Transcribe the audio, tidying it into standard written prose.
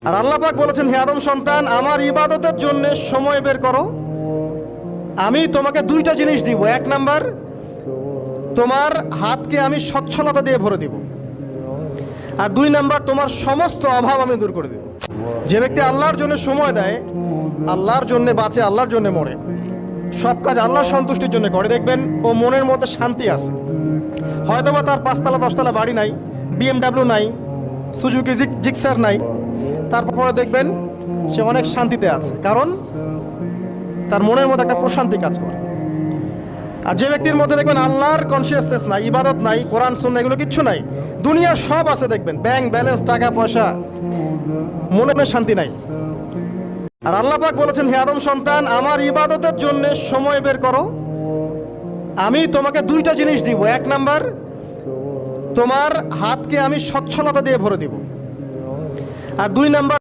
আর আল্লাহ পাক বলেছেন, হে আদম সন্তান, আমার ইবাদতের জন্য সময় বের করো। আমি তোমাকে দুইটা জিনিস দিব। এক নাম্বার, তোমার হাতকে আমি সচ্ছলতা দিয়ে ভরে দিব। আর দুই নাম্বার, তোমার সমস্ত অভাব আমি দূর করে দেব। যে ব্যক্তি আল্লাহর জন্য সময় দেয়, আল্লাহর জন্য বাঁচে, আল্লাহর জন্য মরে, সব কাজ আল্লাহর সন্তুষ্টির জন্য করে, দেখবেন ও মনের মধ্যে শান্তি আছে। হয়তোবা তার 5তলা 10তলা বাড়ি নাই, BMW নাই, সুজুকি জিক্সার নাই, তারপরে দেখবেন সে অনেক শান্তিতে আছে, কারণ তার মনের মধ্যে একটা প্রশান্তি কাজ করে। আর যে ব্যক্তির মধ্যে দেখবেন আল্লাহর কনসিয়াসনেস নাই, ইবাদত নাই, কোরআন সুন্নাহ এগুলো কিচ্ছু নাই, দুনিয়ার সব আছে, দেখবেন ব্যাংক ব্যালেন্স, টাকা পয়সা, মনে শান্তি নাই। আর আল্লাহ পাক বলেছেন, হে আদম সন্তান, আমার ইবাদতের জন্য সময় বের করো। আমি তোমাকে দুইটা জিনিস দিব। এক নাম্বার, তোমার হাতকে আমি সচ্ছলতা দিয়ে ভরে দিব। আর দুই নাম্বার,